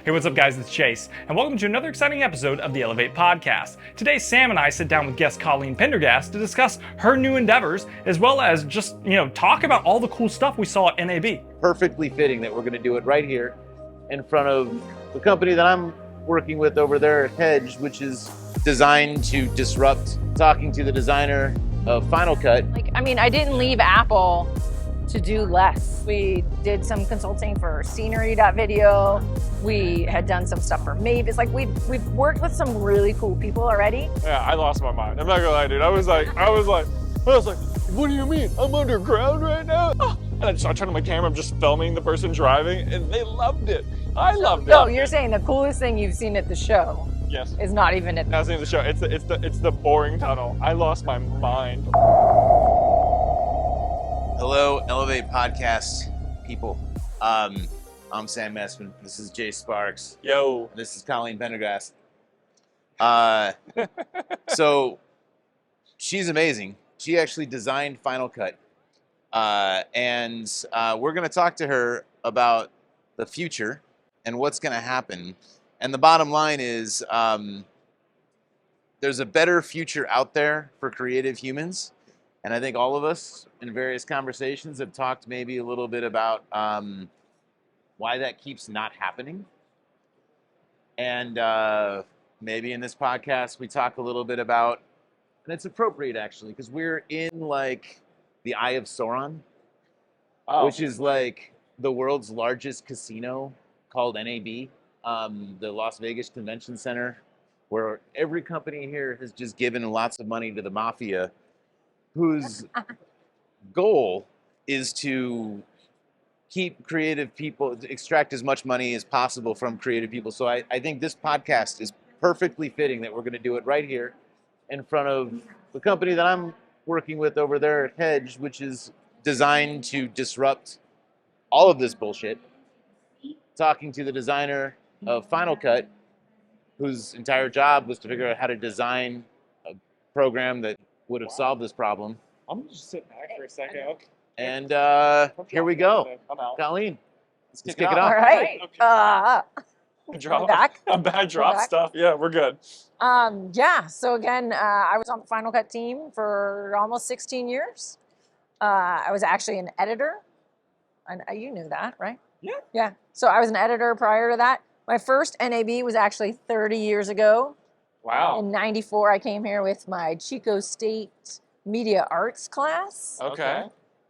Hey, what's up guys, it's Jace, and welcome to another exciting episode of the ELAV8 Podcast. Today, Sam and I sit down with guest Colleen Pendergast to discuss her new endeavors, as well as just, talk about all the cool stuff we saw at NAB. Perfectly fitting that we're going to do it right here in front of the company that I'm working with over there at Hedge, which is designed to disrupt. Talking to the designer of Final Cut. I didn't leave Apple to do less. We did some consulting for scenery.video. We had done some stuff for Mavis. We've worked with some really cool people already. Yeah, I lost my mind. I'm not gonna lie, dude. I was like, what do you mean? I'm underground right now? Oh. And I turned on my camera, I'm just filming the person driving, and they loved it. I loved it. No, you're saying the coolest thing you've seen at the show. Yes. Is not even at the show. It's the boring tunnel. I lost my mind. Hello, ELAV8 Podcast people. I'm Sam Messman. This is Jace Sparks. Yo. This is Colleen Pendergast. So she's amazing. She actually designed Final Cut. And we're going to talk to her about the future and what's going to happen. And the bottom line is there's a better future out there for creative humans. And I think all of us in various conversations have talked maybe a little bit about why that keeps not happening. And maybe in this podcast, we talk a little bit about, and it's appropriate actually, because we're in the Eye of Sauron, which is the world's largest casino called NAB, the Las Vegas Convention Center, where every company here has just given lots of money to the mafia, whose goal is to keep creative people, extract as much money as possible from creative people. So I think this podcast is perfectly fitting that we're going to do it right here in front of the company that I'm working with over there at Hedge, which is designed to disrupt all of this bullshit. Talking to the designer of Final Cut, whose entire job was to figure out how to design a program that would have solved this problem. I'm gonna just sit back for a second. Okay. And here we go. I'm out. Colleen, let's kick it off. All right. Back. I'm back. Drop stuff. Yeah, we're good. So again, I was on the Final Cut team for almost 16 years. I was actually an editor. And you knew that, right? Yeah. Yeah. So I was an editor prior to that. My first NAB was actually 30 years ago. Wow. In 94, I came here with my Chico State Media Arts class. Okay.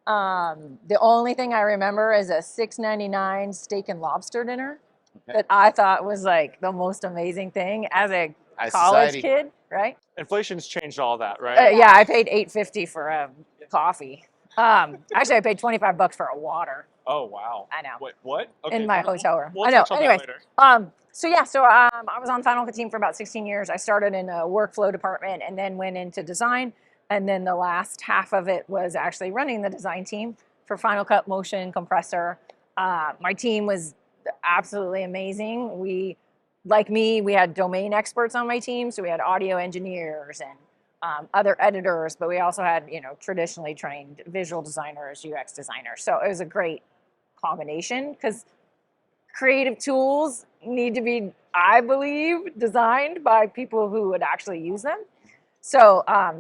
The only thing I remember is a $6.99 steak and lobster dinner that I thought was the most amazing thing as a college kid, right? Inflation's changed all that, right? Yeah, I paid $8.50 for a coffee. Actually, I paid $25 for a water. Oh wow! I know. Wait, what? Okay, in my hotel room. We'll I know. touch on Anyway, that later. I was on Final Cut team for about 16 years. I started in a workflow department and then went into design. And then the last half of it was actually running the design team for Final Cut Motion Compressor. My team was absolutely amazing. We had domain experts on my team. So we had audio engineers and other editors, but we also had, traditionally trained visual designers, UX designers. So it was a great combination because creative tools need to be, I believe, designed by people who would actually use them. So, I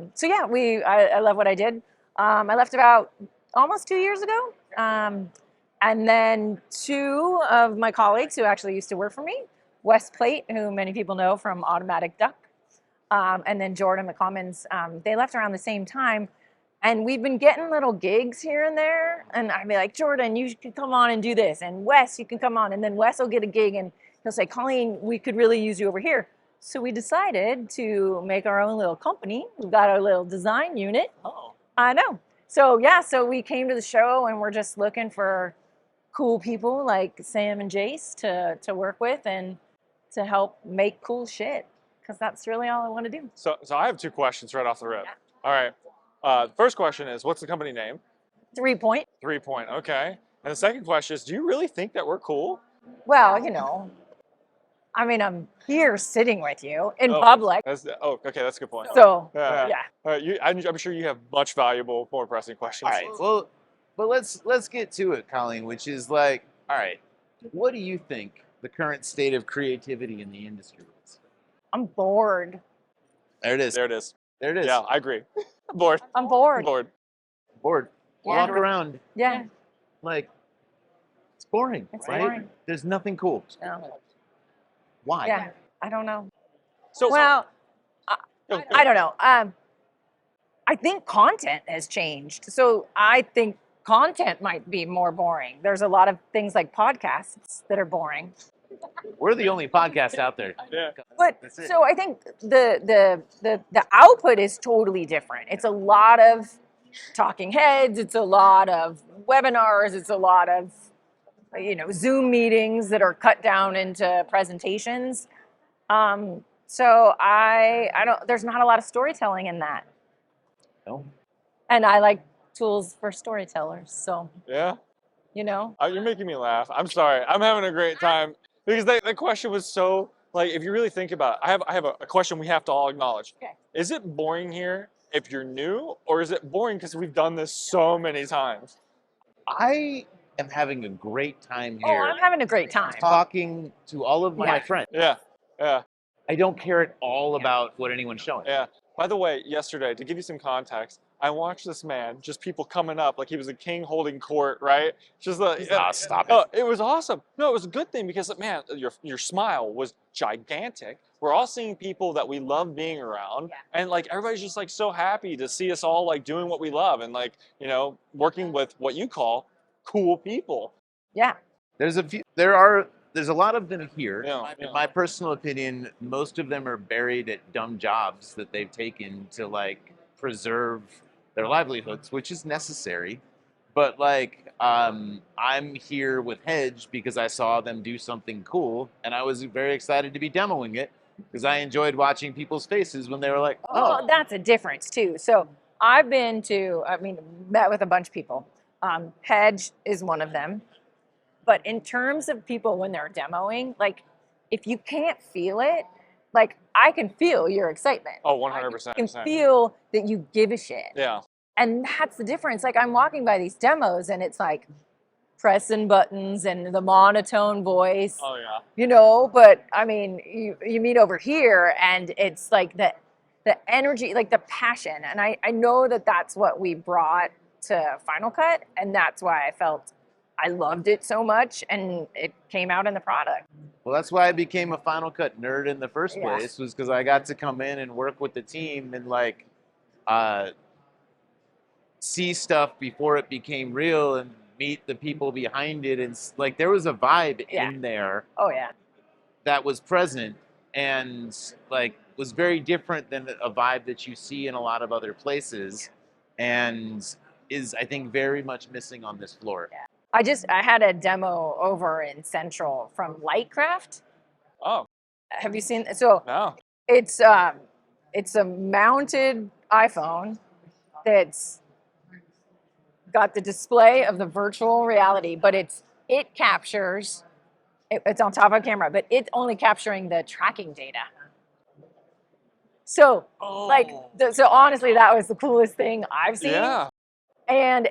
love what I did. I left about almost 2 years ago. And then two of my colleagues who actually used to work for me, Wes Plate, who many people know from Automatic Duck, and then Jordan McCommons, they left around the same time. And we've been getting little gigs here and there. And I'd be like, Jordan, you can come on and do this. And Wes, you can come on. And then Wes will get a gig and he'll say, Colleen, we could really use you over here. So we decided to make our own little company. We've got our little design unit. Oh. I know. So we came to the show and we're just looking for cool people like Sam and Jace to work with and to help make cool shit. Because that's really all I want to do. So I have two questions right off the rip. Yeah. All right. The first question is, what's the company name? 3 Point. 3 Point. Okay. And the second question is, do you really think that we're cool? Well, I'm here sitting with you in public. Okay, that's a good point. So, yeah. yeah. All right, I'm sure you have much valuable, more pressing questions. All right, well, but let's get to it, Colleen, which is all right, what do you think the current state of creativity in the industry is. I'm bored. There it is. There it is. There it is. Yeah, I agree. Bored. I'm bored. Bored. Bored. Yeah. Walk around Yeah. like it's boring, It's right? boring. There's nothing cool. No. Why? Yeah. I don't know. So, Well, go. I don't know. I think content has changed. So I think content might be more boring. There's a lot of things like podcasts that are boring. We're the only podcast out there. Yeah. But That's it. so I think the output is totally different. It's a lot of talking heads. It's a lot of webinars. It's a lot of Zoom meetings that are cut down into presentations. So I don't. There's not a lot of storytelling in that, No. and I like tools for storytellers. So Yeah. you're Making me laugh. I'm sorry. I'm having a great time because the question was so like if you really think about it, I have a question we have to all acknowledge. Okay. Is it boring here if you're new, or is it boring because we've done this so many times? I am having a great time Oh, here I'm having a great time. talking to all of my Yeah. friends. Yeah. Yeah. I don't care at all about what anyone's showing. Yeah. By the way, yesterday, to give you some context, I watched this man, just people coming up like he was a king holding court, right? Just Stop it. Oh, it was awesome. No, it was a good thing because man, your smile was gigantic. We're all seeing people that we love being around, and like everybody's just like so happy to see us all like doing what we love and like working with what you call cool people. Yeah. There's a lot of them here. Yeah, In yeah. my personal opinion, most of them are buried at dumb jobs that they've taken to like preserve their livelihoods, which is necessary. But like, I'm here with Hedge because I saw them do something cool, and I was very excited to be demoing it because I enjoyed watching people's faces when they were like, Well, that's a difference too. So I've met with a bunch of people. Hedge is one of them. But in terms of people when they're demoing, like if you can't feel it, like I can feel your excitement. Oh, 100%. I can feel that you give a shit. Yeah. And that's the difference. Like I'm walking by these demos and it's like pressing buttons and the monotone voice, Oh yeah. but I mean, you meet over here and it's like the energy, like the passion. And I know that that's what we brought to Final Cut. And that's why I felt I loved it so much and it came out in the product. well, that's why I became a Final Cut nerd in the first Yeah. place, was because I got to come in and work with the team and like see stuff before it became real and meet the people behind it. And like there was a vibe Yeah. in there Oh yeah. that was present and like was very different than a vibe that you see in a lot of other places and is, I think, very much missing on this floor. Yeah. I had a demo over in Central from Lightcraft. Oh Have you seen? So no. it's a mounted iPhone that's got the display of the virtual reality, but it's on top of a camera, but it's only capturing the tracking data. So so honestly, that was the coolest thing I've seen. Yeah. And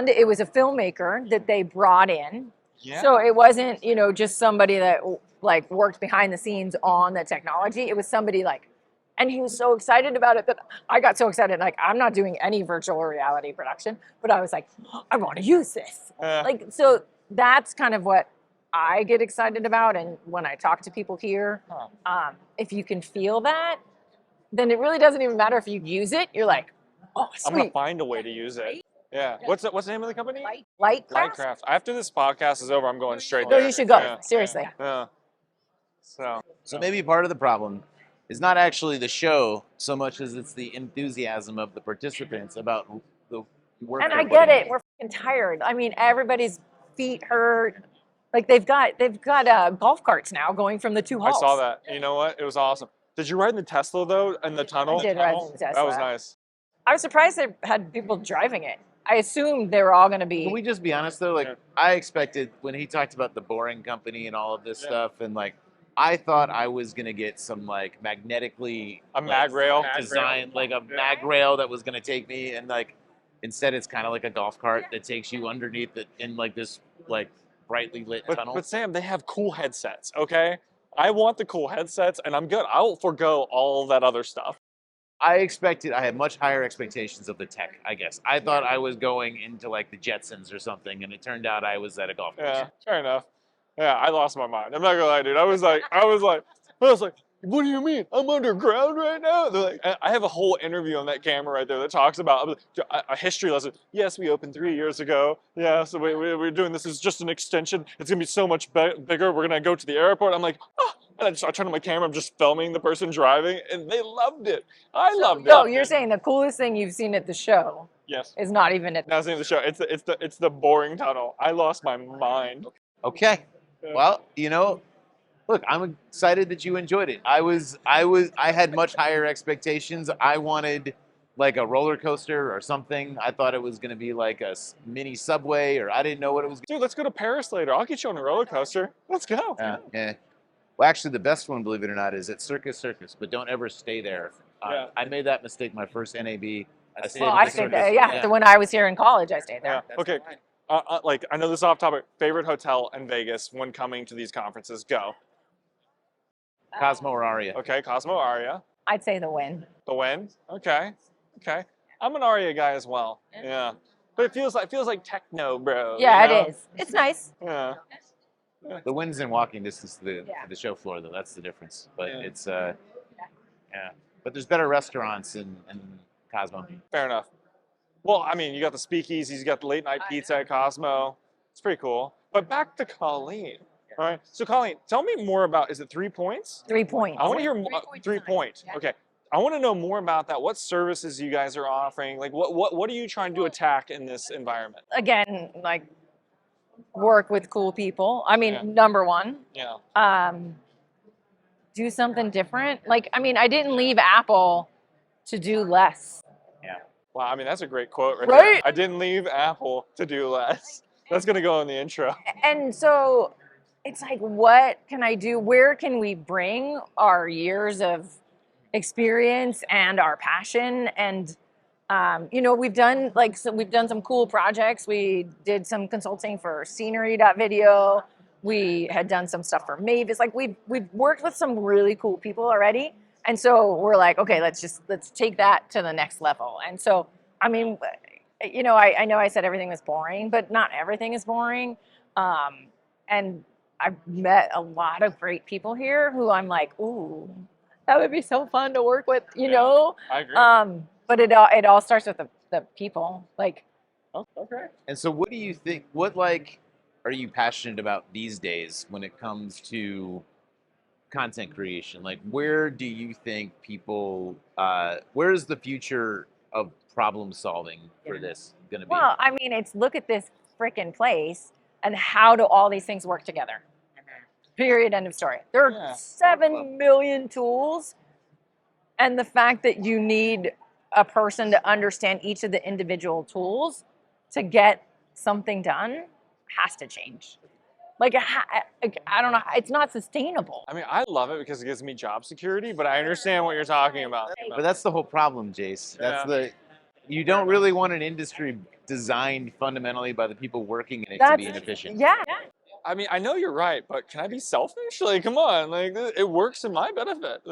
it was a filmmaker that they brought in. Yeah. So it wasn't, just somebody that like worked behind the scenes on the technology. It was somebody and he was so excited about it that I got so excited. Like I'm not doing any virtual reality production, but I was like, I want to use this. So that's kind of what I get excited about. And when I talk to people here, if you can feel that, then it really doesn't even matter if you use it. You're like, oh, I'm gonna sweet. find a way to use it. Yeah. What's the name of the company? Lightcraft? Lightcraft. After this podcast is over, I'm going straight No, there. you should go. Yeah. Seriously. Yeah. So maybe part of the problem is not actually the show so much as it's the enthusiasm of the participants about the work. And they're I get putting it. in. We're fucking tired. I mean, everybody's feet hurt. Like they've got golf carts now going from the two I halls. saw that. You know what? It was awesome. Did you ride in the Tesla though in the tunnel? I did ride in the Tesla. That was nice. I was surprised they had people driving it. I assumed they were all going to be. Can we just be honest though? Like Yeah. I expected when he talked about the Boring Company and all of this Yeah. stuff, and like I thought I was gonna get some like magnetically A mag rail. design, like a mag rail that was gonna take me, and like instead it's kind of like a golf cart that takes you underneath it in like this like brightly lit But tunnels. Sam, they have cool headsets, okay? I want the cool headsets, and I'm good. I will forego all that other stuff. I had much higher expectations of the tech, I guess. I thought I was going into like the Jetsons or something, and it turned out I was at a golf course. Yeah, fair enough. Yeah, I lost my mind. I'm not gonna lie, dude. I was like, what do you mean? I'm underground right now? They're like, I have a whole interview on that camera right there that talks about a history lesson. Yes, we opened 3 years ago. Yeah, so we're doing this as just an extension. It's gonna be so much bigger. We're gonna go to the airport. I'm like, oh. And I turn on my camera. I'm just filming the person driving, and they loved it. I loved it. So you're saying the coolest thing you've seen at the show Yes. is not even at Now seeing the show. It's the boring tunnel. I lost my mind. Okay. Yeah. Well, look, I'm excited that you enjoyed it. I had much higher expectations. I wanted like a roller coaster or something. I thought it was going to be like a mini subway, or I didn't know what it was. Dude, let's go to Paris later. I'll get you on a roller coaster. Let's go. Yeah. Well, actually, the best one, believe it or not, is at Circus, but don't ever stay there. Yeah. I made that mistake my first NAB. I stayed Well, at I the stayed Circus. there. Yeah, when I was here in college, I stayed there. Yeah. Okay. Like I know this is off topic. Favorite hotel in Vegas when coming to these conferences? Go. Cosmo or Aria. Okay, Cosmo Aria. I'd say the Win. The Win. Okay. I'm an Aria guy as well. Yeah. But it feels like techno, bro. Yeah, you know? it is. It's nice. Yeah. The Wind's in walking distance to Yeah. the show floor, though. That's the difference. But Yeah. it's yeah. But there's better restaurants in Cosmo. Fair enough. Well, I mean, you got the speakeasies, you got the late night pizza at Cosmo. It's pretty cool. But back to Colleen. All right. So Colleen, tell me more about. Is it 3 points? 3 points. I want to hear more. 3 points. Yeah. Okay. I want to know more about that. What services you guys are offering? Like, what are you trying to attack in this environment? Again, like work with cool people. I mean, Yeah. number one. Yeah. Do something different. Like, I mean, I didn't leave Apple to do less. Wow. I mean, that's a great quote right, Right? there. I didn't leave Apple to do less. That's gonna go in the intro. And so it's like, what can I do? Where can we bring our years of experience and our passion? And we've done some cool projects. We did some consulting for scenery.video. We had done some stuff for Mavis. Like we've worked with some really cool people already. And so we're like, okay, let's take that to the next level. And so, I mean, I know I said everything was boring, but not everything is boring. And I've met a lot of great people here who I'm like, ooh, that would be so fun to work with, you know? I agree. But it all starts with the people. Like, Oh, okay. And so, what do you think? What are you passionate about these days when it comes to content creation? Like, where do you think people? Where is the future of problem solving for this going to be? well, I mean, it's look at this freaking place and how do all these things work together? Period. End of story. There are Yeah. 7 million tools, and the fact that you need a person to understand each of the individual tools to get something done has to change. Like, I don't know. It's not sustainable. I mean, I love it because it gives me job security, but I understand what you're talking about. But that's the whole problem, Jace. That's you don't really want an industry designed fundamentally by the people working in it to be inefficient. Yeah. I mean, I know you're right, but can I be selfish? Like, come on, like it works in my benefit.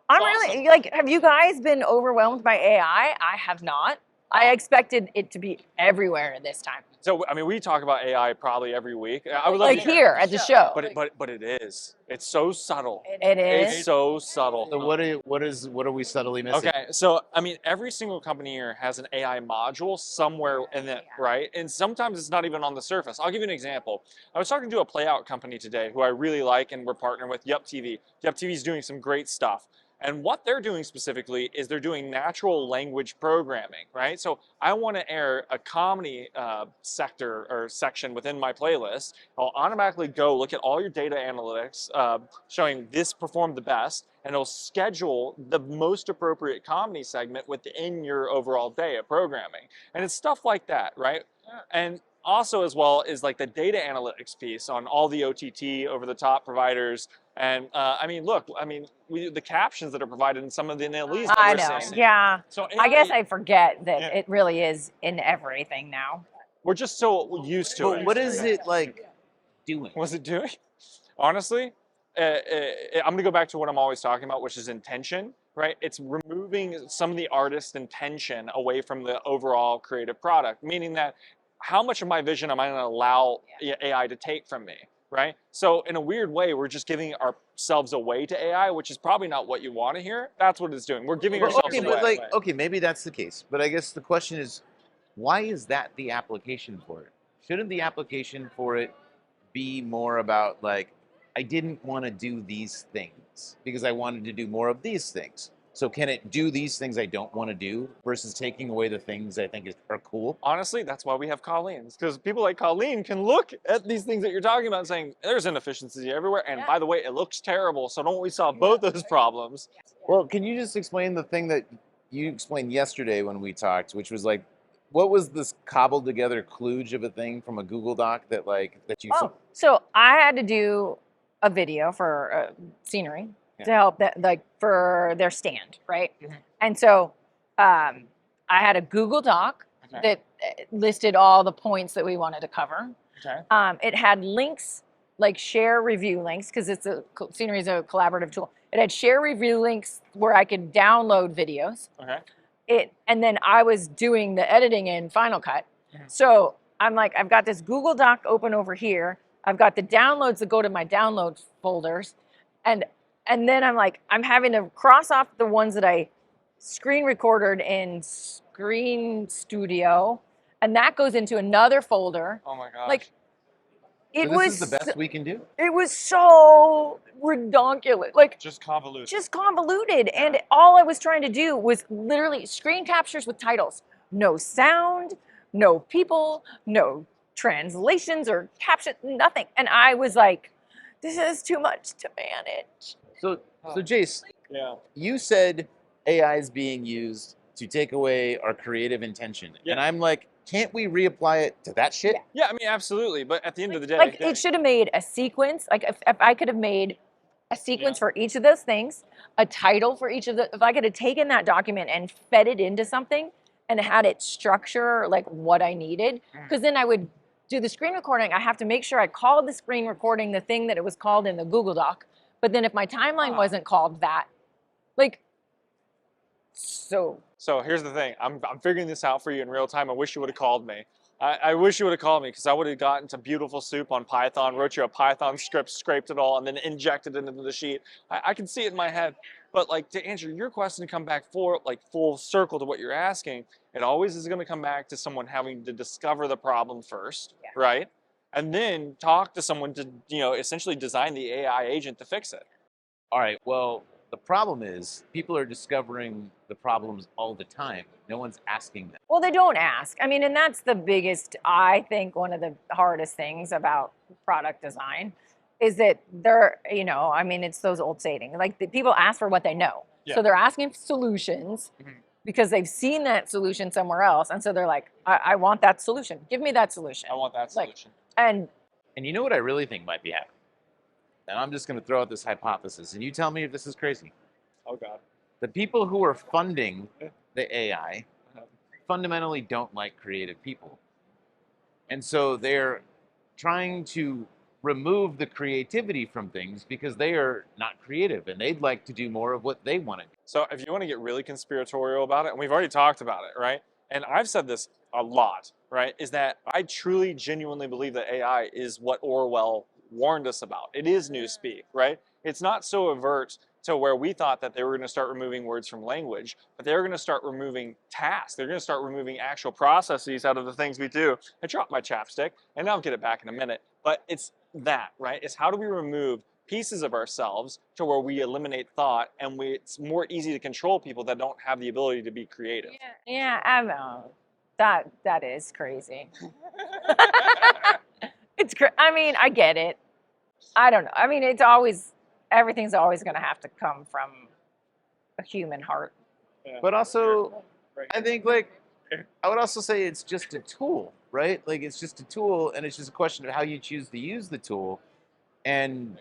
I'm really like, have you guys been overwhelmed by AI? I have not. I expected it to be everywhere this time. So, I mean, we talk about AI probably every week. I would love Like to hear. here at the show. But it is. It's so subtle. It is. It's so subtle. So what are we subtly missing? Okay, so I mean, every single company here has an AI module somewhere in it, right? And sometimes it's not even on the surface. I'll give you an example. I was talking to a playout company today who I really like, and we're partnering with Yup TV. Yup TV is doing some great stuff. And what they're doing specifically is they're doing natural language programming, right? So I want to air a comedy sector or section within my playlist. I'll automatically go look at all your data analytics, showing this performed the best, and it'll schedule the most appropriate comedy segment within your overall day of programming. And it's stuff like that, right? And also as well is like the data analytics piece on all the OTT over-the-top providers. And I mean, look, I mean, the captions that are provided in some of the NLEs that I we're know. seeing. Yeah. So I guess I forget that Yeah. it really is in everything now. we're just so used to But it. what is it like? doing? Was it doing? Honestly, I'm going to go back to what I'm always talking about, which is intention, right? It's removing some of the artist's intention away from the overall creative product, meaning that how much of my vision am I going to allow AI to take from me, right? So in a weird way, we're just giving ourselves away to AI, which is probably not what you want to hear. That's what it's doing. We're giving But, ourselves okay, away. but like, okay, maybe that's the case. But I guess the question is, why is that the application for it? Shouldn't the application for it be more about like, I didn't want to do these things because I wanted to do more of these things. So can it do these things I don't want to do versus taking away the things I think are cool? Honestly, that's why we have Colleen. Because people like Colleen can look at these things that you're talking about and saying, there's inefficiency everywhere. And by the way, it looks terrible. So don't we solve both those problems? Well, can you just explain the thing that you explained yesterday when we talked, which was like, what was this cobbled together kludge of a thing from a Google Doc that you saw? Oh, so I had to do a video for scenery to help that, like for their stand, right? Mhm. And so I had a Google Doc that listed all the points that we wanted to cover. Okay. It had links, like share review links, because scenery is a collaborative tool. It had share review links where I could download videos. Okay. And then I was doing the editing in Final Cut. Mhm. So I'm like, I've got this Google Doc open over here. I've got the downloads that go to my downloads folders. And then I'm like, I'm having to cross off the ones that I screen recorded in Screen Studio. And that goes into another folder. Oh my gosh. Like, So this is the best we can do? It was so redonkulous. Like, just convoluted. just convoluted. And all I was trying to do was literally screen captures with titles. No sound, no people, no translations or caption, nothing. And I was like, this is too much to manage. So Jace, Yeah. you said AI is being used to take away our creative intention. Yeah. And I'm like, can't we reapply it to that shit? Yeah, I mean, absolutely. But at the end of the day, Like, it should have made a sequence. Like, if I could have made a sequence for each of those things, a title for each of the, if I could have taken that document and fed it into something and had it structure like what I needed, because then I would do the screen recording. I have to make sure I called the screen recording the thing that it was called in the Google Doc. But then if my timeline wasn't called that, like, So here's the thing. I'm figuring this out for you in real time. I wish you would have called me. I wish you would have called me because I would have gotten to beautiful soup on Python, wrote you a Python script, scraped it all, and then injected it into the sheet. I can see it in my head. But like to answer your question, to come back full circle to what you're asking, it always is going to come back to someone having to discover the problem first, right? And then talk to someone to, essentially design the AI agent to fix it. All right, well, the problem is people are discovering the problems all the time. No one's asking them. well, they don't ask. I mean, and that's the biggest, I think, one of the hardest things about product design is that they're, I mean, it's those old sayings. Like, the people ask for what they know. Yeah. So they're asking for solutions because they've seen that solution somewhere else. And so they're like, I want that solution. Give me that solution. I want that solution. And And you know what I really think might be happening? And I'm just going to throw out this hypothesis, and you tell me if this is crazy. Oh, God. The people who are funding the AI fundamentally don't like creative people. And so they're trying to remove the creativity from things because they are not creative and they'd like to do more of what they want to do. So if you want to get really conspiratorial about it, and we've already talked about it, right? And I've said this a lot, right? Is that I truly, genuinely believe that AI is what Orwell warned us about. It is newspeak, right? It's not so overt to where we thought that they were going to start removing words from language, but they're going to start removing tasks. They're going to start removing actual processes out of the things we do. I dropped my chapstick, and I'll get it back in a minute. But it's that, right? It's how do we remove pieces of ourselves to where we eliminate thought, and it's more easy to control people that don't have the ability to be creative. yeah, I know. That is crazy. I mean, I get it. I don't know. I mean, everything's always going to have to come from a human heart. Yeah. But also, Right. I think, I would also say it's just a tool, right? Like, it's just a tool, and it's just a question of how you choose to use the tool. And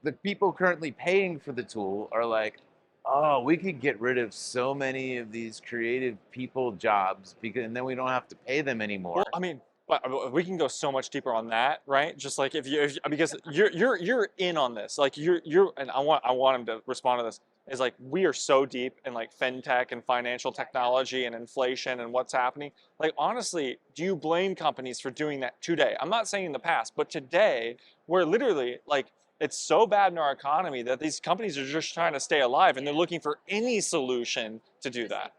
the people currently paying for the tool are like, oh, we could get rid of so many of these creative people jobs and then we don't have to pay them anymore. Well, I mean, But we can go so much deeper on that, right? Just like because you're in on this, like you're, and I want him to respond to this. Is like we are so deep in like fintech and financial technology and inflation and what's happening. Like honestly, do you blame companies for doing that today? I'm not saying in the past, but today, we're literally like it's so bad in our economy that these companies are just trying to stay alive and they're looking for any solution to do that.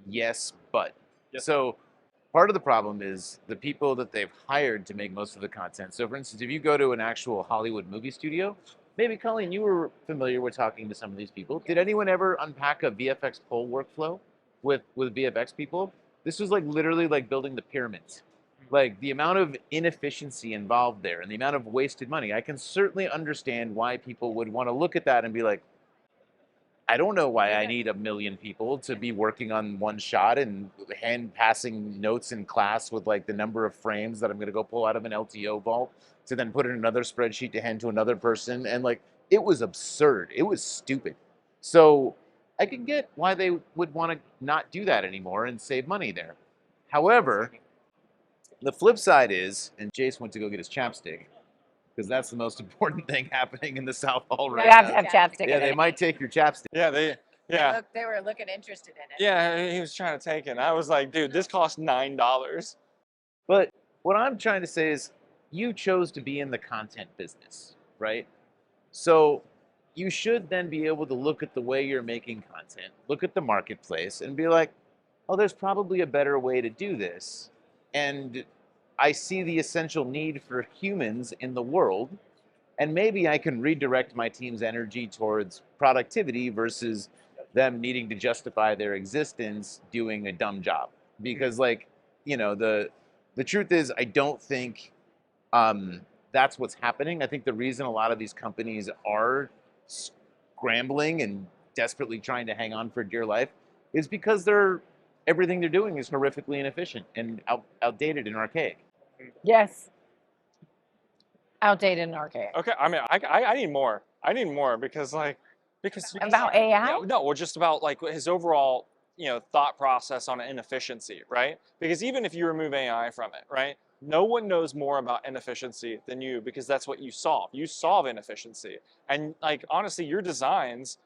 Yes, but Yes. so part of the problem is the people that they've hired to make most of the content. So, for instance, if you go to an actual Hollywood movie studio, maybe Colleen, you were familiar with talking to some of these people. Did anyone ever unpack a VFX pole workflow with VFX people? This was like literally like building the pyramids. Like the amount of inefficiency involved there and the amount of wasted money. I can certainly understand why people would want to look at that and be like, I don't know why I need 1 million people to be working on one shot and hand passing notes in class with like the number of frames that I'm going to go pull out of an LTO vault to then put in another spreadsheet to hand to another person. And like, it was absurd. It was stupid. So I can get why they would want to not do that anymore and save money there. However, the flip side is, and Jace went to go get his chapstick, because that's the most important thing happening in the South Hall right You have now. to have chapstick Yeah, in they it. might take your chapstick. Yeah, they Were looking interested in it. yeah, he was trying to take it. And I was like, dude, this costs $9. But what I'm trying to say is you chose to be in the content business, right? So you should then be able to look at the way you're making content, look at the marketplace, and be like, oh, there's probably a better way to do this. And I see the essential need for humans in the world. And maybe I can redirect my team's energy towards productivity versus them needing to justify their existence doing a dumb job. Because like, you know, the truth is I don't think that's what's happening. I think the reason a lot of these companies are scrambling and desperately trying to hang on for dear life is because everything they're doing is horrifically inefficient and outdated and archaic. Yes. Outdated and archaic. Okay, I mean, I need more. I need more because About AI? Yeah, no, well, just about like his overall, thought process on inefficiency, right? Because even if you remove AI from it, right, no one knows more about inefficiency than you because that's what you solve. You solve inefficiency, and like honestly, your designs,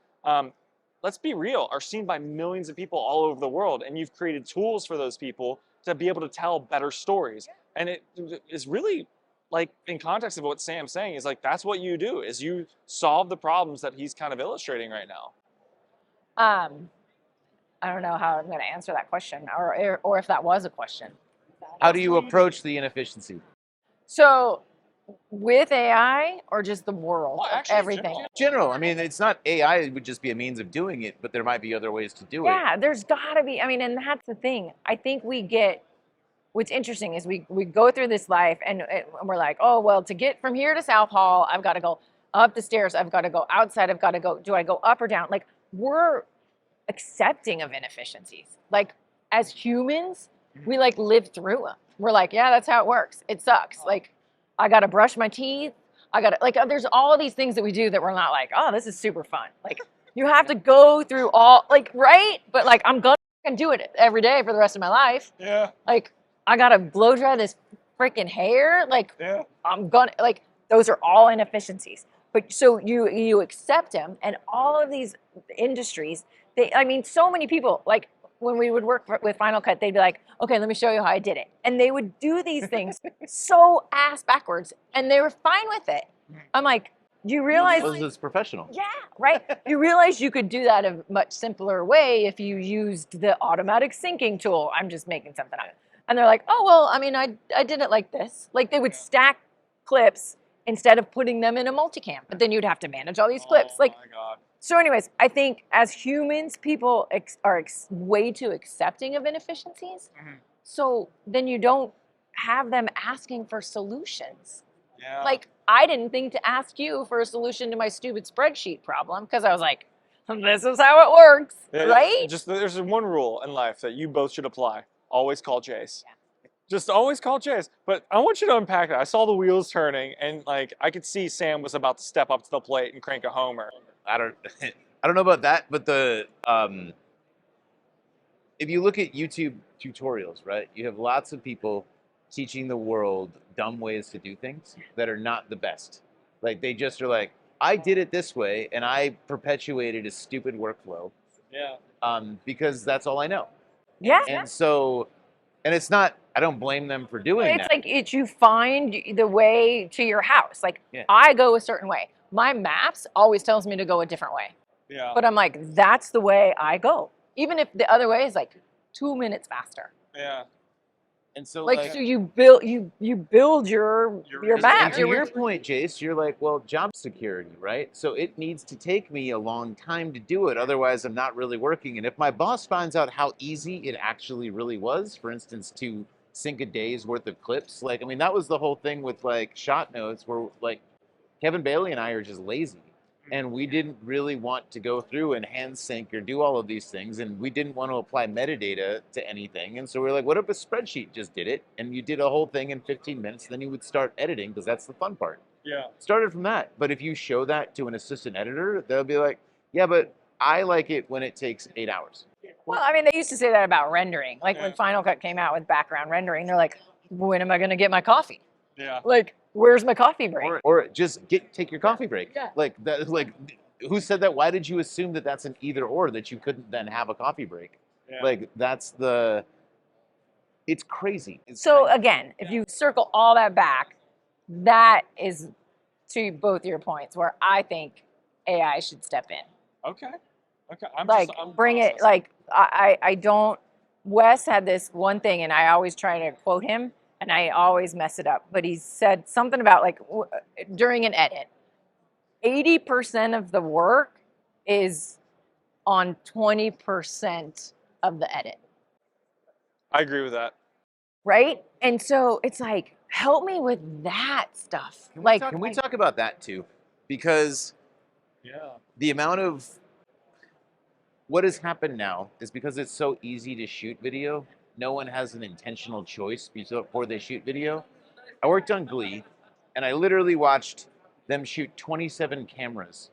let's be real, are seen by millions of people all over the world, and you've created tools for those people to be able to tell better stories, and it is really. Like in context of what Sam's saying is like that's what you do is you solve the problems that he's kind of illustrating right now. I don't know how I'm going to answer that question, or if that was a question. How do you approach the inefficiency? So, with AI or just the world, Well, actually, everything. General, I mean, it's not AI, it would just be a means of doing it, but there might be other ways to do it. Yeah, there's got to be. I mean, and that's the thing. I think what's interesting is we go through this life and we're like, oh, well, to get from here to South Hall, I've got to go up the stairs. I've got to go outside. I've got to go. Do I go up or down? Like we're accepting of inefficiencies. Like as humans, we like live through them. We're like, yeah, that's how it works. It sucks. Like I got to brush my teeth. I got to like, there's all of these things that we do that we're not like, oh, this is super fun. Like you have to go through all like, right. But like, I'm going to do it every day for the rest of my life. Yeah. Like, I gotta blow dry this freaking hair. Like, Yeah. I'm gonna like those are all inefficiencies. But so you accept them, and all of these industries. So many people like when we would work with Final Cut, they'd be like, "Okay, let me show you how I did it," and they would do these things so ass backwards, and they were fine with it. I'm like, do you realize? This is professional. Yeah, right. You realize you could do that a much simpler way if you used the automatic syncing tool. I'm just making something up. And they're like, oh, well, I mean, I did it like this. Like they would stack clips instead of putting them in a multicam. But then you'd have to manage all these clips. Oh Like, my God. so anyways, I think as humans, people are way too accepting of inefficiencies. Mhm. So then you don't have them asking for solutions. Yeah. Like, I didn't think to ask you for a solution to my stupid spreadsheet problem because I was like, this is how it works, Yeah, right? Just there's one rule in life that you both should apply. Always call Jace. Yeah. Just always call Jace. But I want you to unpack it. I saw the wheels turning, and like I could see Sam was about to step up to the plate and crank a homer. I don't know about that, but if you look at YouTube tutorials, right, you have lots of people teaching the world dumb ways to do things that are not the best. Like they just are like, I did it this way and I perpetuated a stupid workflow. Yeah. Because that's all I know. Yeah. And so, and it's not, I don't blame them for doing It's that. like you find the way to your house. Like Yeah. I go a certain way. My maps always tells me to go a different way. Yeah. But I'm like, that's the way I go. Even if the other way is like 2 minutes faster. Yeah. And so Like so you build your Your map. And to your point, Jace, you're like, well, job security, right? So it needs to take me a long time to do it. Otherwise, I'm not really working. And if my boss finds out how easy it actually really was, for instance, to sync a day's worth of clips, like, I mean, that was the whole thing with like shot notes where like Kevin Bailey and I are just lazy. And we didn't really want to go through and hand sync or do all of these things. And we didn't want to apply metadata to anything. And so we're like, what if a spreadsheet just did it? And you did a whole thing in 15 minutes. Then you would start editing because that's the fun part. Yeah. Started from that. But if you show that to an assistant editor, they'll be like, yeah, but I like it when it takes 8 hours. Well, I mean, they used to say that about rendering. Like when Yeah. Final Cut came out with background rendering, they're like, when am I going to get my coffee? Yeah. Like, where's my coffee break? Or just take your coffee break. Yeah. Like that. Like, who said that? Why did you assume that that's an either or, that you couldn't then have a coffee break? Yeah. Like it's crazy. So again, if you circle all that back, that is to both your points where I think AI should step in. Okay. Okay. I'm Bring it. processing. Like I don't. Wes had this one thing, and I always try to quote him, and I always mess it up. But he said something about like during an edit, 80% of the work is on 20% of the edit. I agree with that. Right? And so it's like, help me with that stuff. Can we talk about that too? Because Yeah. the amount of what has happened now is because it's so easy to shoot video, no one has an intentional choice before they shoot video. I worked on Glee, and I literally watched them shoot 27 cameras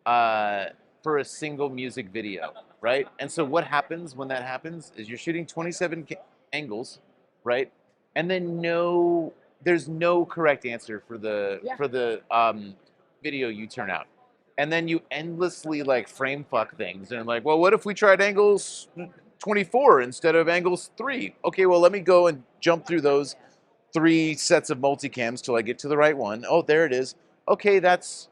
for a single music video, right? And so what happens when that happens is you're shooting 27 angles, right? And then there's no correct answer for the video you turn out. And then you endlessly like frame fuck things and like, well, what if we tried angles 24 instead of angles 3? Okay, well, let me go and jump through those 3 sets of multicams till I get to the right one. Oh, there it is. Okay, that's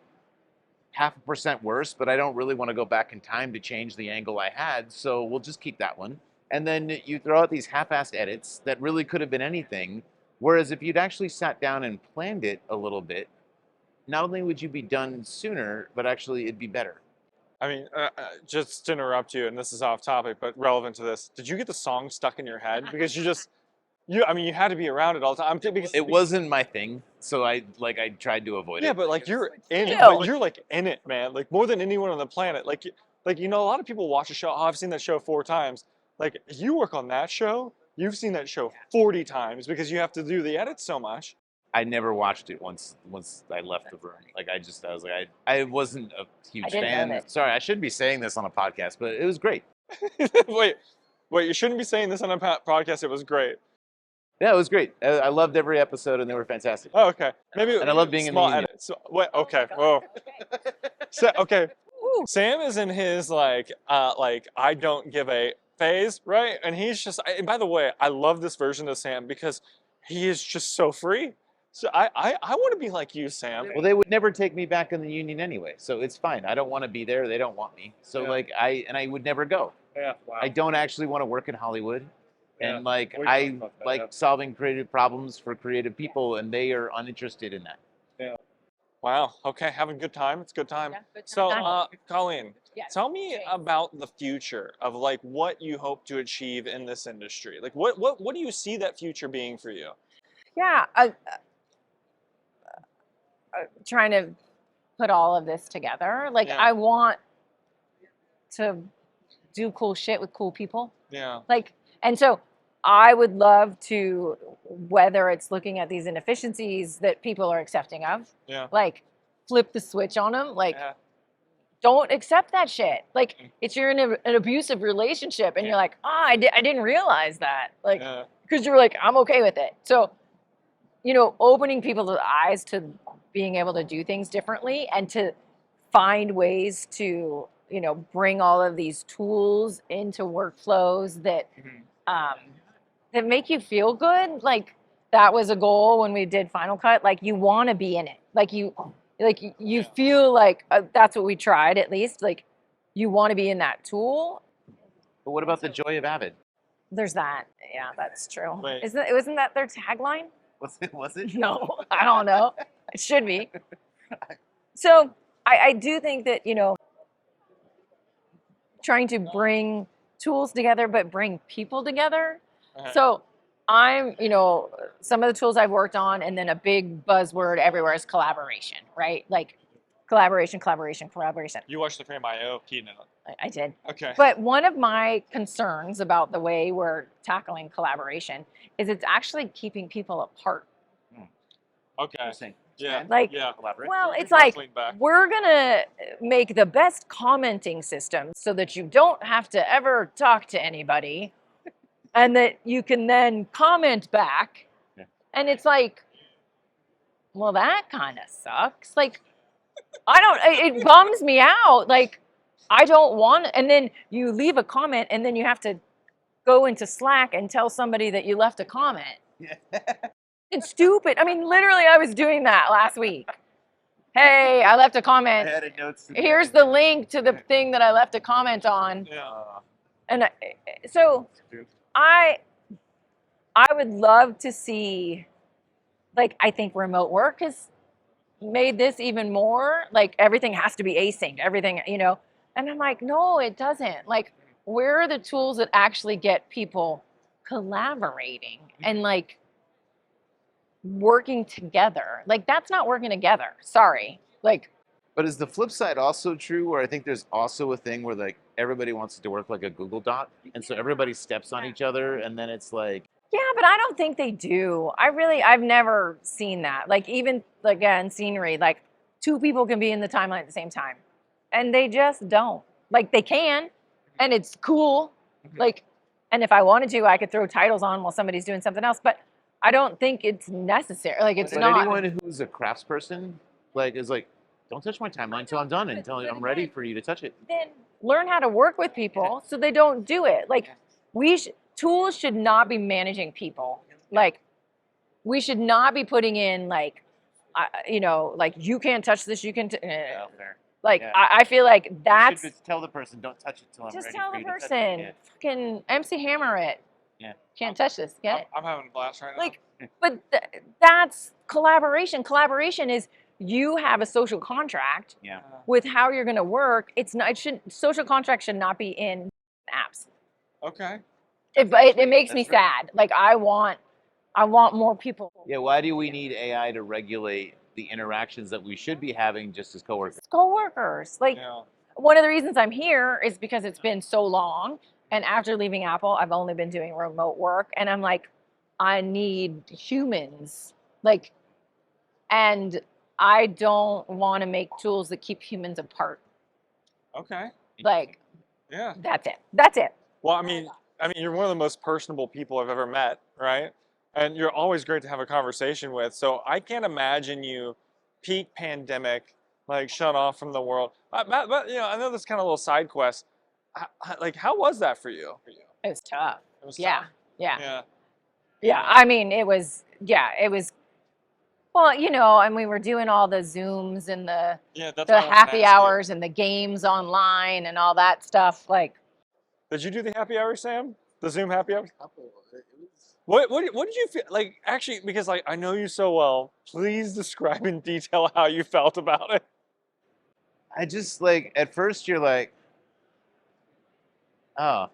0.5% worse, but I don't really want to go back in time to change the angle I had, so we'll just keep that one. And then you throw out these half-assed edits that really could have been anything, whereas if you'd actually sat down and planned it a little bit, not only would you be done sooner, but actually it'd be better. I mean, just to interrupt you, and this is off topic, but relevant to this. Did you get the song stuck in your head? Because you had to be around it all the time. Because It wasn't my thing, so I tried to avoid it. Yeah, but like you're in it. Still. But you're like in it, man. Like more than anyone on the planet. Like you know, a lot of people watch a show. Oh, I've seen that show 4 times. Like you work on that show, you've seen that show 40 times because you have to do the edits so much. I never watched it once I left the room. Like I was like I wasn't a huge I didn't fan. know that. Sorry, I shouldn't be saying this on a podcast, but it was great. Wait, you shouldn't be saying this on a podcast. It was great. Yeah, it was great. I loved every episode, and they were fantastic. Oh, okay. Maybe. And I love being in the small union. edits. Wait, okay. Whoa. Okay. Sam is in his like I don't give a phase, right? And he's just. And by the way, I love this version of Sam because he is just so free. So I want to be like you, Sam. Well, they would never take me back in the union anyway, so it's fine. I don't want to be there. They don't want me. So Yeah. I would never go. Yeah. Wow. I don't actually want to work in Hollywood. Yeah. And like We I talked about that, like yeah. solving creative problems for creative people, and they are uninterested in that. Wow. Okay. Having a good time. It's a good time. Yeah, good So, time. Colleen, Yes. tell me about the future of like what you hope to achieve in this industry. Like, what do you see that future being for you? Yeah, trying to put all of this together. Like, Yeah. I want to do cool shit with cool people. Yeah. Like, and so I would love to, whether it's looking at these inefficiencies that people are accepting of, Yeah. like flip the switch on them. Like, Yeah. don't accept that shit. Like, it's you're in an abusive relationship, and you're like, I didn't realize that. Like, because you're like, I'm okay with it. So, opening people's eyes to being able to do things differently and to find ways to, bring all of these tools into workflows that that make you feel good. Like, that was a goal when we did Final Cut. Like, you want to be in it. Like, you feel like that's what we tried, at least. Like, you want to be in that tool. But what about the joy of Avid? There's that. Yeah, that's true. Wait. Wasn't that their tagline? Was it? No, I don't know. It should be. So I do think that, trying to bring tools together, but bring people together. So I'm, some of the tools I've worked on, and then a big buzzword everywhere is collaboration, right? Like collaboration. You watched the Frame.io keynote. I did. Okay. But one of my concerns about the way we're tackling collaboration is it's actually keeping people apart. Okay. Interesting. Yeah. Like, Collaborate. well, it's Let's like, lean back. we're going to make the best commenting system so that you don't have to ever talk to anybody and that you can then comment back. Yeah. And it's like, well, that kind of sucks. Like, it bums me out. Like, I don't want, and then you leave a comment and then you have to go into Slack and tell somebody that you left a comment. Yeah. It's stupid. I mean, literally, I was doing that last week. Hey, I left a I comment. had a notes. Here's the link to the thing that I left a comment on. Yeah. And so I would love to see, like, I think remote work has made this even more, like, everything has to be async, everything, and I'm like, no, it doesn't. Like, where are the tools that actually get people collaborating and, like, working together? Like, that's not working together. Sorry. Like, But is the flip side also true, where I think there's also a thing where, like, everybody wants it to work like a Google Doc, and so everybody steps on each other, and then it's like, yeah, but I don't think they do. I've never seen that. Like, even, again, scenery, like, two people can be in the timeline at the same time, and they just don't. Like, they can, and it's cool. Like, and if I wanted to, I could throw titles on while somebody's doing something else, but I don't think it's necessary. Like, it's but not. anyone who's a craftsperson, like, is like, don't touch my timeline until I'm done, until I'm ready for you to touch it. Then learn how to work with people so they don't do it. Like, tools should not be managing people. Like, we should not be putting in, like, like, you can't touch this, you can. Well, fair. Like, Yeah. I feel like You that's should just tell the person, don't touch it till I'm just ready tell for the you to touch it. person, Yeah. fucking MC Hammer it. Yeah. Can't touch this. Get it? I'm having a blast right now. Like, but that's collaboration. Collaboration is you have a social contract Yeah. with how you're going to work. It's not. Social contract should not be in apps. Okay. It makes me That's right. sad. Like, I want more people. Yeah, why do we need AI to regulate the interactions that we should be having just as coworkers? Coworkers. Like, Yeah. one of the reasons I'm here is because it's been so long. And after leaving Apple, I've only been doing remote work. And I'm like, I need humans. Like, and I don't want to make tools that keep humans apart. Okay. Like, Yeah. that's it. Well, I mean, you're one of the most personable people I've ever met, right? And you're always great to have a conversation with. So I can't imagine you peak pandemic, like, shut off from the world. But I know this is kind of a little side quest. Like, how was that for you? It was tough. It was Yeah. tough. Yeah. Yeah. I mean, it was. Well, and we were doing all the Zooms and the Yeah. That's what I was gonna happy ask you. hours and the games online and all that stuff. Like, Did you do the happy hour, Sam? The Zoom happy hour? What did you feel like? Actually, because, like, I know you so well. Please describe in detail how you felt about it. I just, like, at first you're like, oh,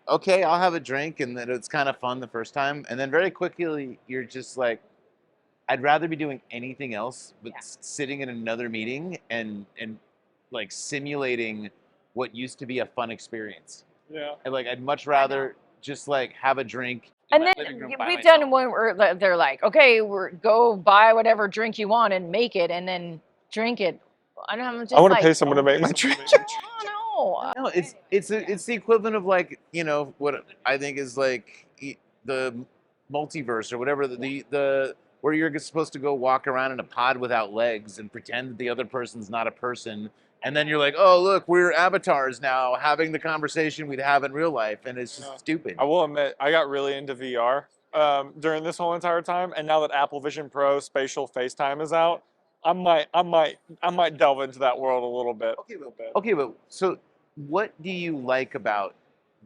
okay, I'll have a drink, and then it's kind of fun the first time, and then very quickly you're just like, I'd rather be doing anything else but sitting in another meeting and like simulating what used to be a fun experience. Yeah. And, like, I'd much rather just, like, have a drink in and my then living room by we've myself. done one where they're like, okay, go buy whatever drink you want and make it and then drink it. I don't know. Just I want to like, pay someone to make my drink. I don't know. No, it's the equivalent of like, you know, what I think is like the multiverse or whatever, the where you're supposed to go walk around in a pod without legs and pretend that the other person's not a person, and then you're like, oh look, we're avatars now having the conversation we'd have in real life, and it's just stupid. I will admit, I got really into VR during this whole entire time, and now that Apple Vision Pro spatial FaceTime is out, I might delve into that world a little bit. Okay, but so what do you like about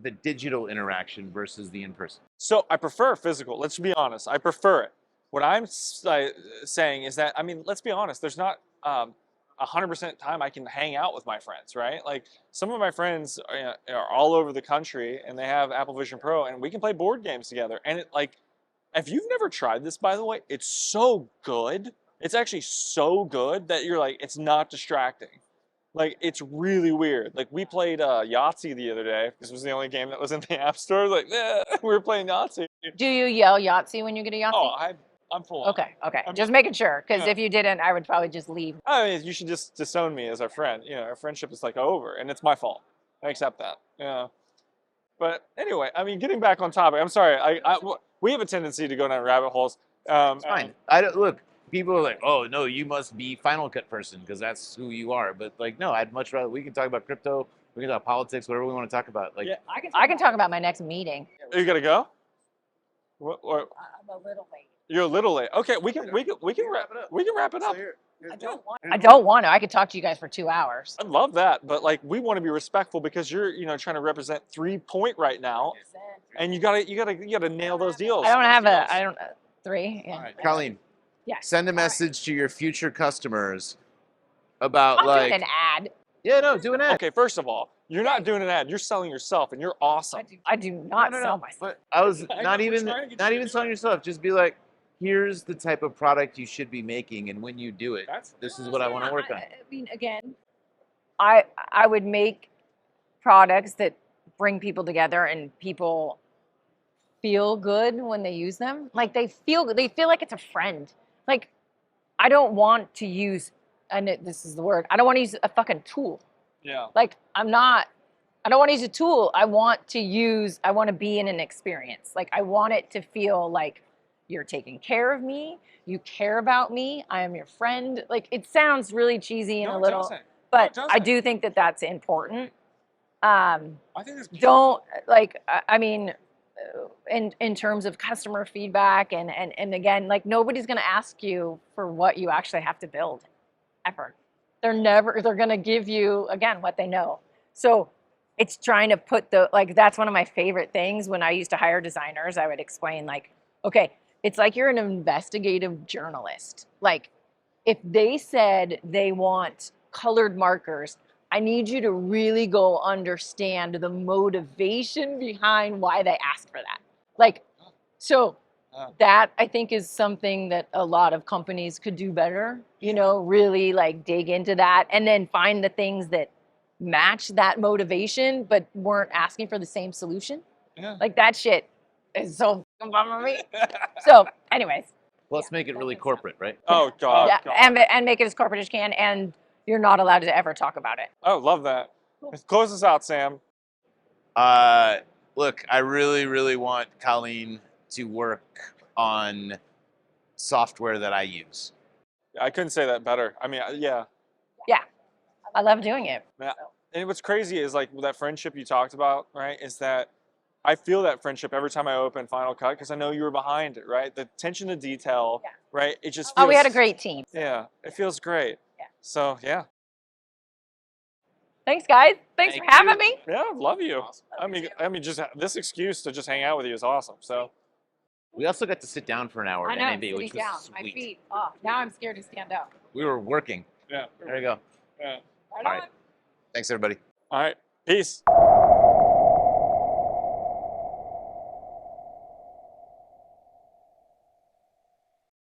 the digital interaction versus the in-person? So I prefer physical. Let's be honest. I prefer it. What I'm saying is that, I mean, let's be honest. There's not 100% time I can hang out with my friends, right? Like some of my friends are all over the country and they have Apple Vision Pro and we can play board games together. And it like, if you've never tried this, by the way, it's so good. It's actually so good that you're like, it's not distracting. Like, it's really weird. Like, we played Yahtzee the other day. This was the only game that was in the App Store. Like, we were playing Yahtzee. Do you yell Yahtzee when you get a Yahtzee? Oh, I'm full on. Okay. Just making sure, because Yeah. if you didn't, I would probably just leave. I mean, you should just disown me as our friend. You know, our friendship is like over, and it's my fault. I accept that. Yeah. But anyway, I mean, getting back on topic. I'm sorry. We have a tendency to go down rabbit holes. It's fine. I don't look. People are like, oh no, you must be Final Cut person because that's who you are. But like, no, I'd much rather. We can talk about crypto. We can talk politics, whatever we want to talk about. Like, Yeah. I can talk about my next meeting. You gotta go. What? I'm a little late. You're a little late. Okay, we can wrap it up. I don't want to. I could talk to you guys for 2 hours. I love that, but like we want to be respectful because you're trying to represent 3 Point right now, and you gotta nail those deals. I don't 3. Yeah. all right, Colleen, Yes. send a message to your future customers about I'm like, doing an ad. yeah, no, do an ad. Okay, first of all, you're not doing an ad. You're selling yourself, and you're awesome. I do not No. sell myself. But I was I not know, we're even trying to get not you even to selling yourself. Just be like, here's the type of product you should be making, and when you do it, this is what I want to work on. I mean, again, I would make products that bring people together and people feel good when they use them. Like they feel like it's a friend. Like I don't want to use, and this is the word, I don't want to use a fucking tool. Yeah. Like I don't want to use a tool. I want to be in an experience. Like I want it to feel like you're taking care of me. You care about me. I am your friend. Like it sounds really cheesy and No, a it little, doesn't. but No, it I doesn't. do think that that's important. I think that's Don't like, I mean, in terms of customer feedback and again, like nobody's going to ask you for what you actually have to build ever. They're going to give you, again, what they know. So it's trying to put that's one of my favorite things. When I used to hire designers, I would explain like, okay, it's like you're an investigative journalist. Like if they said they want colored markers, I need you to really go understand the motivation behind why they asked for that. Like, so that I think is something that a lot of companies could do better, really like dig into that and then find the things that match that motivation, but weren't asking for the same solution. Yeah. Like that shit is so bumming me. So anyways. Let's make it really corporate, right? Oh God. Yeah, God. and make it as corporate as you can, and you're not allowed to ever talk about it. Oh, love that. Close us out, Sam. Look, I really, really want Colleen to work on software that I use. I couldn't say that better. I mean, yeah. Yeah, I love doing it. Yeah. And what's crazy is like that friendship you talked about, right? Is that I feel that friendship every time I open Final Cut because I know you were behind it, right? The attention to detail, right? It just feels, We had a great team. Yeah, it feels great. Yeah. So yeah. Thanks, guys. Thanks Thank for having you. me. Yeah, love you. I mean, just this excuse to just hang out with you is awesome. So We also got to sit down for an hour I at know, NAB, which was my sweet. feet. Oh, now I'm scared to stand up. We were working. yeah. There you go. Yeah. Right All right. Thanks, everybody. All right. Peace.